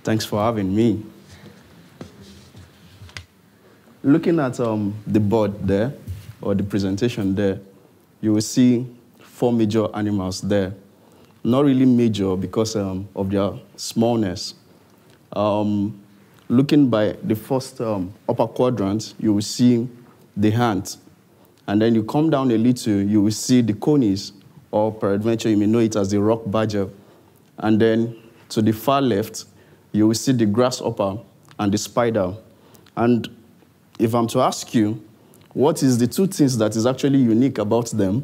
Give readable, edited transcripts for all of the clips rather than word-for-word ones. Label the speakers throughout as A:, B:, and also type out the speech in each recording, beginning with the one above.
A: Thanks for having me. Looking at the board there, or the presentation there, you will see 4 major animals there. Not really major because of their smallness. Looking by the first upper quadrant, you will see the ant. And then you come down a little, you will see the conies, or peradventure you may know it as the rock badger. And then to the far left, you will see the grasshopper and the spider. And if I'm to ask you, what is the 2 things that is actually unique about them,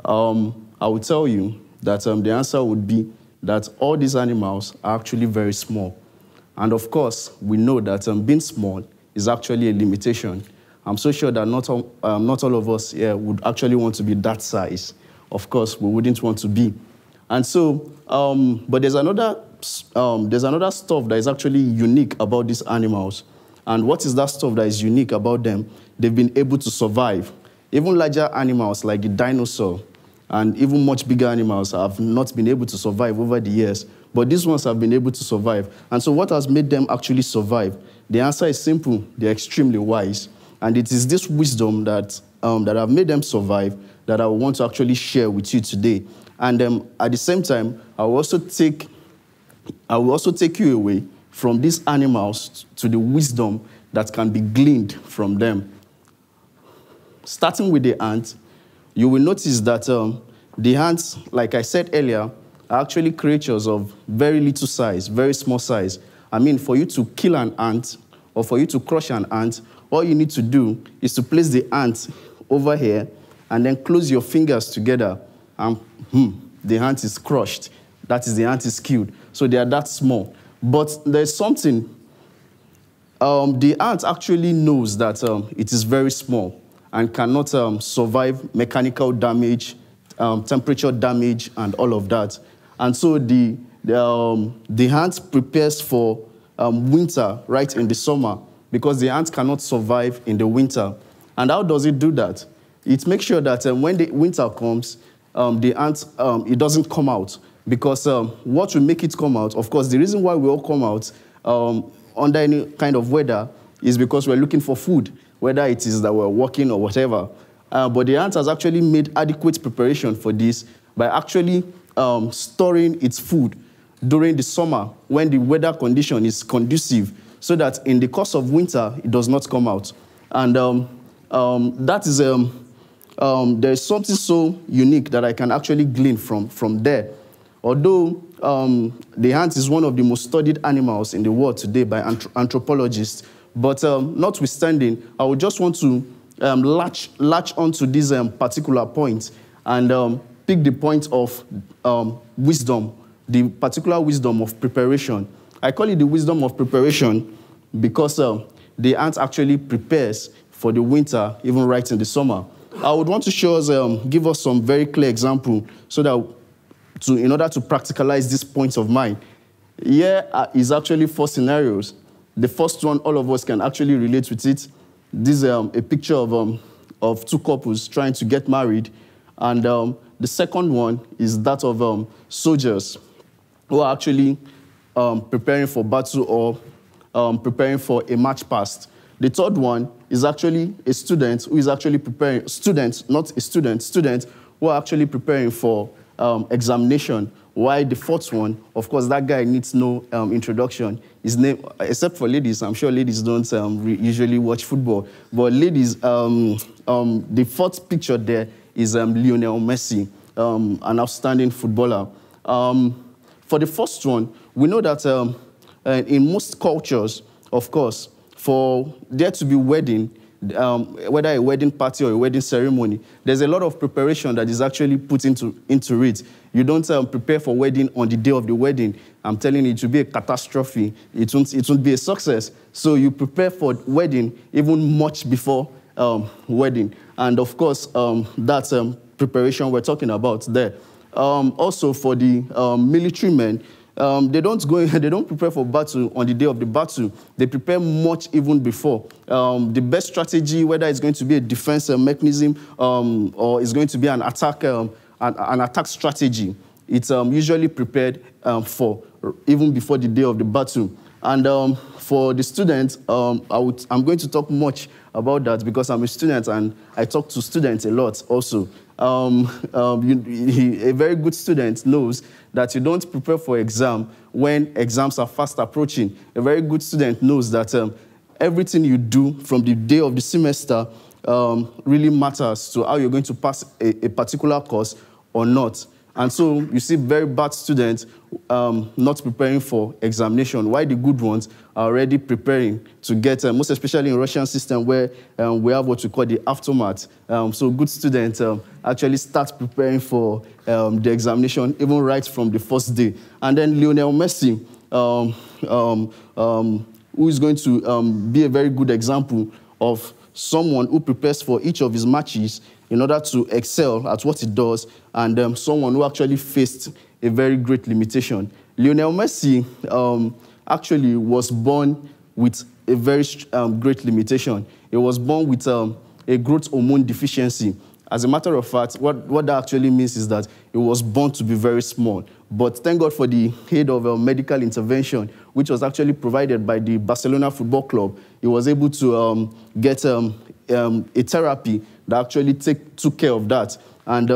A: I will tell you that the answer would be that all these animals are actually very small. And of course, we know that being small is actually a limitation. I'm so sure that not all of us here would actually want to be that size. Of course, we wouldn't want to be. And so, but there's another stuff that is actually unique about these animals. And what is that stuff that is unique about them? They've been able to survive. Even larger animals like the dinosaur and even much bigger animals have not been able to survive over the years. But these ones have been able to survive. And so what has made them actually survive? The answer is simple. They're extremely wise. And it is this wisdom that have made them survive that I want to actually share with you today. And at the same time, I will also take you away from these animals to the wisdom that can be gleaned from them. Starting with the ant, you will notice that the ants, like I said earlier, are actually creatures of very little size, very small size. I mean, for you to kill an ant or for you to crush an ant, all you need to do is to place the ant over here and then close your fingers together and the ant is crushed. That is, the ant is killed. So they are that small. But there's something. The ant actually knows that it is very small and cannot survive mechanical damage, temperature damage, and all of that. And so the ant prepares for winter right in the summer because the ant cannot survive in the winter. And how does it do that? It makes sure that when the winter comes, the ant, it doesn't come out. Because what will make it come out, of course, the reason why we all come out under any kind of weather is because we're looking for food, whether it is that we're walking or whatever. But the ant has actually made adequate preparation for this by actually storing its food during the summer when the weather condition is conducive, so that in the course of winter, it does not come out. And that is, there's something so unique that I can actually glean from there. Although the ant is one of the most studied animals in the world today by anthropologists, but notwithstanding, I would just want to latch onto this particular point and pick the point of wisdom, the particular wisdom of preparation. I call it the wisdom of preparation because the ant actually prepares for the winter, even right in the summer. I would want to show us, give us some very clear example so that in order to practicalize this point of mine. Here is actually 4 scenarios. The first one, all of us can actually relate with it. This is a picture of 2 couples trying to get married. And the second one is that of soldiers who are actually preparing for battle or preparing for a march past. The third one is actually a student who is actually preparing, student who are actually preparing for examination. Why the fourth one, of course, that guy needs no introduction. His name, except for ladies, I'm sure ladies don't usually watch football. But ladies, the fourth picture there is Lionel Messi, an outstanding footballer. For the first one, we know that in most cultures, of course, for there to be wedding, whether a wedding party or a wedding ceremony, there's a lot of preparation that is actually put into it. You don't prepare for wedding on the day of the wedding. I'm telling you, it will be a catastrophe. It won't be a success. So you prepare for wedding even much before wedding. And of course, that's preparation we're talking about there. Also for the military men, they don't prepare for battle on the day of the battle. They prepare much even before. The best strategy, whether it's going to be a defense mechanism or it's going to be an attack strategy, it's usually prepared for even before the day of the battle. And for the students, I'm going to talk much about that because I'm a student and I talk to students a lot also. A very good student knows that you don't prepare for exam when exams are fast approaching. A very good student knows that everything you do from the day of the semester really matters to how you're going to pass a particular course or not. And so you see very bad students not preparing for examination, while the good ones are already preparing to get, most especially in Russian system where we have what we call the aftermath. So good students actually start preparing for the examination even right from the first day. And then Lionel Messi, who is going to be a very good example of someone who prepares for each of his matches in order to excel at what he does, and someone who actually faced a very great limitation. Lionel Messi actually was born with a very great limitation. He was born with a growth hormone deficiency. As a matter of fact, what that actually means is that he was born to be very small. But thank God for the aid of medical intervention, which was actually provided by the Barcelona Football Club. He was able to get a therapy that actually took care of that. And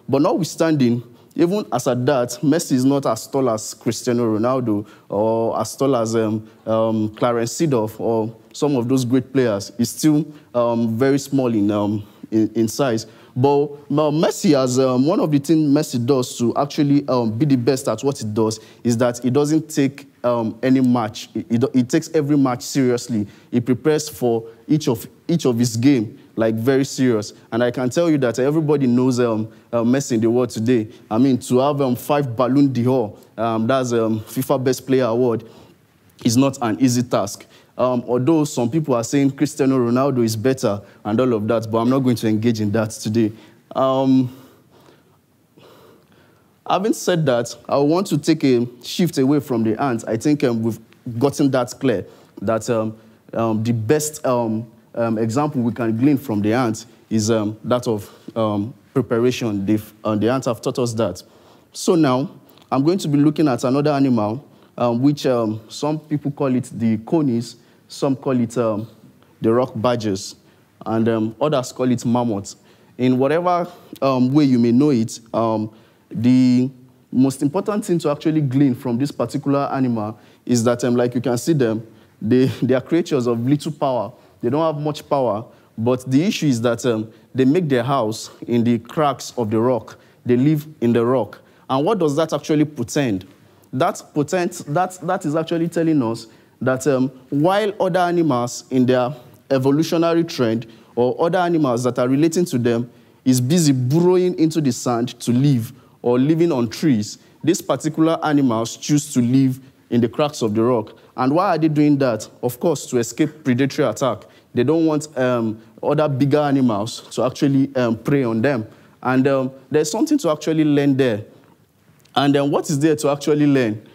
A: but notwithstanding, even as at that, Messi is not as tall as Cristiano Ronaldo or as tall as Clarence Seedorf or some of those great players. He's still very small in size. But Messi has, one of the things Messi does to actually be the best at what he does is that he doesn't take any match. He takes every match seriously. He prepares for each of his game like very serious. And I can tell you that everybody knows Messi in the world today. I mean, to have 5 Ballon d'Or, that's FIFA Best Player Award, is not an easy task. Although some people are saying Cristiano Ronaldo is better and all of that, but I'm not going to engage in that today. Having said that, I want to take a shift away from the ant. I think we've gotten that clear, that the best example we can glean from the ant is that of preparation. The ants have taught us that. So now, I'm going to be looking at another animal, which some people call it the conies, some call it the rock badgers, and others call it mammoths. In whatever way you may know it, the most important thing to actually glean from this particular animal is that, like you can see them, they are creatures of little power. They don't have much power, but the issue is that they make their house in the cracks of the rock. They live in the rock. And what does that actually portend? That is actually telling us that while other animals in their evolutionary trend or other animals that are relating to them is busy burrowing into the sand to live or living on trees, these particular animals choose to live in the cracks of the rock. And why are they doing that? Of course, to escape predatory attack. They don't want other bigger animals to actually prey on them. And there's something to actually learn there. And then what is there to actually learn?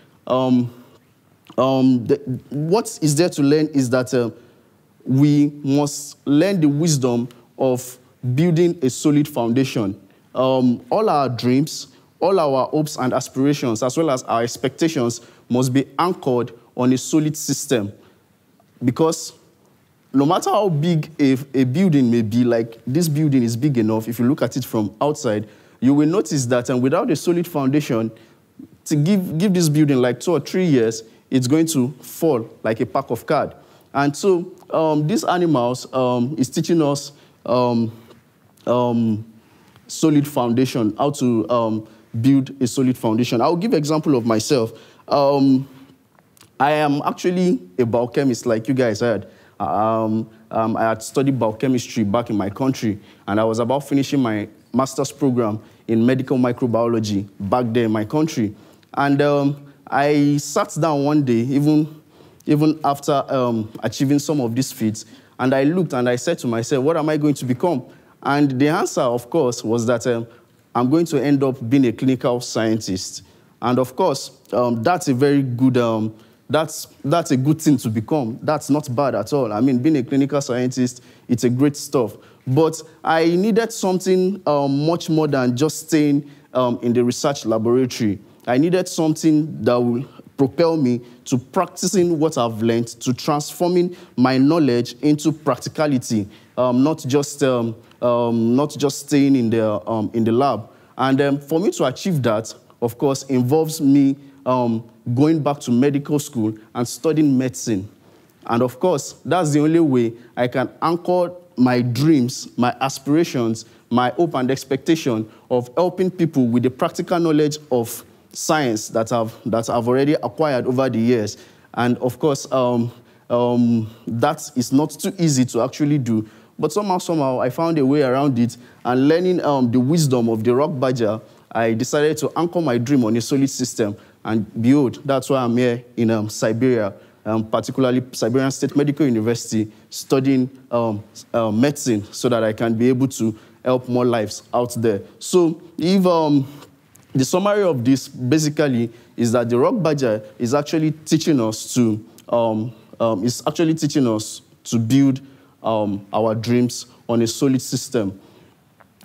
A: What is there to learn is that we must learn the wisdom of building a solid foundation. All our dreams, all our hopes and aspirations, as well as our expectations, must be anchored on a solid system. Because no matter how big a building may be, like this building is big enough, if you look at it from outside, you will notice that without a solid foundation, to give this building like 2 or 3 years, it's going to fall like a pack of cards. And so these animals is teaching us solid foundation, how to build a solid foundation. I'll give an example of myself. I am actually a biochemist, like you guys heard. I had studied biochemistry back in my country, and I was about finishing my master's program in medical microbiology back there in my country. And I sat down one day, even after achieving some of these feats, and I looked and I said to myself, what am I going to become? And the answer, of course, was that I'm going to end up being a clinical scientist. And of course, that's a very good, that's a good thing to become. That's not bad at all. I mean, being a clinical scientist, it's a great stuff. But I needed something much more than just staying in the research laboratory. I needed something that will propel me to practicing what I've learned, to transforming my knowledge into practicality, not just staying in the lab. And for me to achieve that, of course, involves me going back to medical school and studying medicine. And of course, that's the only way I can anchor my dreams, my aspirations, my hope and expectation of helping people with the practical knowledge of science that I've already acquired over the years. And of course, that is not too easy to actually do. But somehow, I found a way around it. And learning the wisdom of the rock badger, I decided to anchor my dream on a solid system. And behold, that's why I'm here in Siberia, particularly Siberian State Medical University, studying medicine so that I can be able to help more lives out there. So if the summary of this basically is that the rock badger is actually teaching us to build our dreams on a solid system.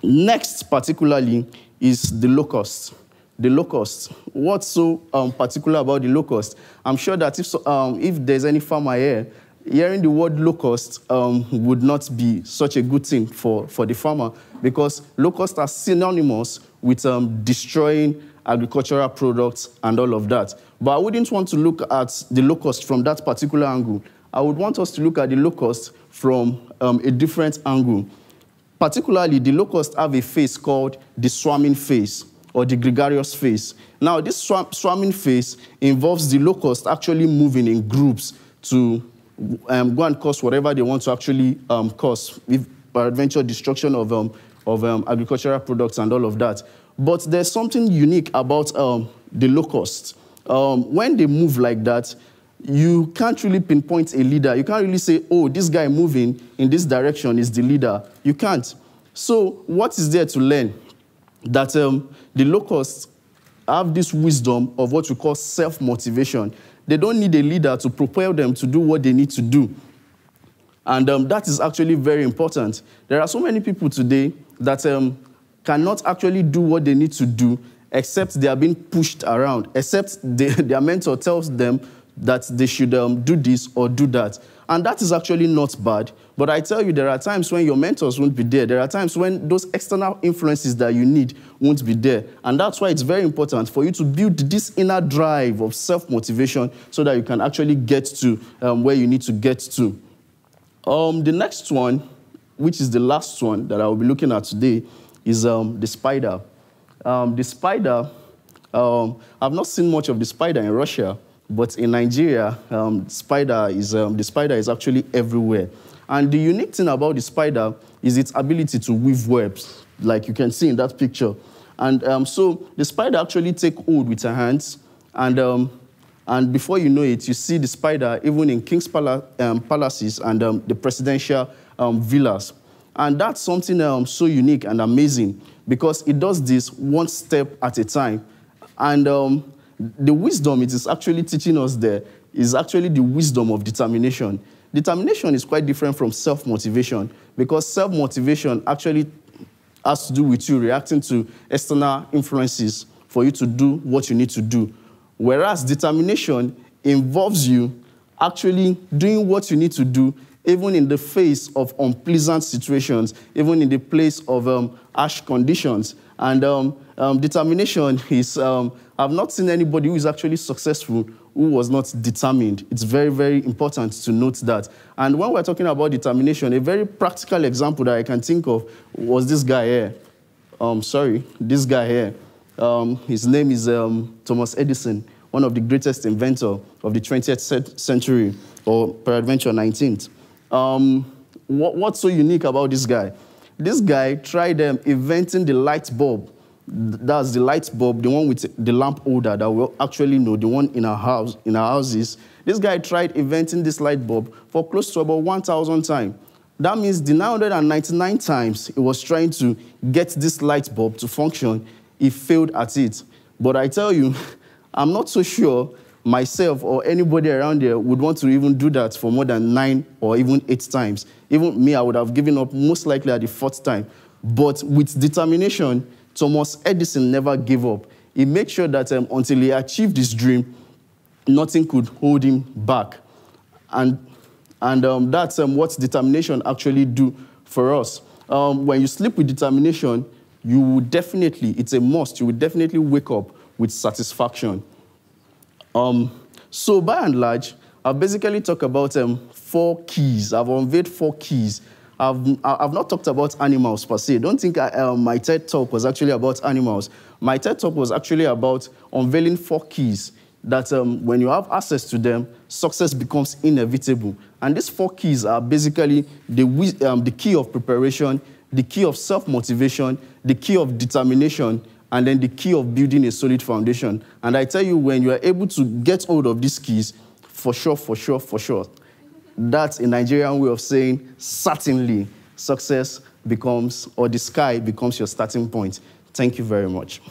A: Next, particularly, is the locust. The locust. What's so particular about the locust? I'm sure that if there's any farmer here, hearing the word locust would not be such a good thing for the farmer, because locusts are synonymous with destroying agricultural products and all of that. But I wouldn't want to look at the locust from that particular angle. I would want us to look at the locust from a different angle. Particularly, the locusts have a phase called the swarming phase, or the gregarious phase. Now, this swarming phase involves the locust actually moving in groups to go and cause whatever they want to actually cause, with peradventure destruction of agricultural products and all of that. But there's something unique about the locust. When they move like that, you can't really pinpoint a leader. You can't really say, oh, this guy moving in this direction is the leader. You can't. So what is there to learn? That the locusts have this wisdom of what we call self-motivation. They don't need a leader to propel them to do what they need to do. And that is actually very important. There are so many people today that cannot actually do what they need to do, except they are being pushed around, except their mentor tells them that they should do this or do that. And that is actually not bad. But I tell you, there are times when your mentors won't be there. There are times when those external influences that you need won't be there. And that's why it's very important for you to build this inner drive of self-motivation so that you can actually get to where you need to get to. The next one, which is the last one that I will be looking at today, is the spider. The spider, I've not seen much of the spider in Russia, but in Nigeria, the spider is actually everywhere. And the unique thing about the spider is its ability to weave webs, like you can see in that picture. And so the spider actually takes hold with her hands, and before you know it, you see the spider even in king's palaces and the presidential villas. And that's something so unique and amazing, because it does this one step at a time. And the wisdom it is actually teaching us there is actually the wisdom of determination. Determination is quite different from self-motivation, because self-motivation actually has to do with you reacting to external influences for you to do what you need to do. Whereas determination involves you actually doing what you need to do, even in the face of unpleasant situations, even in the place of harsh conditions. And determination is, I've not seen anybody who is actually successful who was not determined. It's very, very important to note that. And when we're talking about determination, a very practical example that I can think of was this guy here. This guy here. His name is Thomas Edison, one of the greatest inventors of the 20th century, or peradventure 19th. What's so unique about this guy? This guy tried inventing the light bulb. That's the light bulb, the one with the lamp holder that we actually know, the one in our houses. This guy tried inventing this light bulb for close to about 1,000 times. That means the 999 times he was trying to get this light bulb to function, he failed at it. But I tell you, I'm not so sure myself or anybody around there would want to even do that for more than 9 or even 8 times. Even me, I would have given up most likely at the 4th time. But with determination, Thomas Edison never gave up. He made sure that until he achieved his dream, nothing could hold him back. And that's what determination actually do for us. When you sleep with determination, you will definitely, it's a must, you will definitely wake up with satisfaction. So by and large, I've basically talked about 4 keys. I've unveiled 4 keys. I've not talked about animals per se. Don't think my TED Talk was actually about animals. My TED Talk was actually about unveiling 4 keys that when you have access to them, success becomes inevitable. And these 4 keys are basically the key of preparation, the key of self-motivation, the key of determination, and then the key of building a solid foundation. And I tell you, when you are able to get hold of these keys, for sure, that's a Nigerian way of saying certainly success becomes, or the sky becomes your starting point. Thank you very much.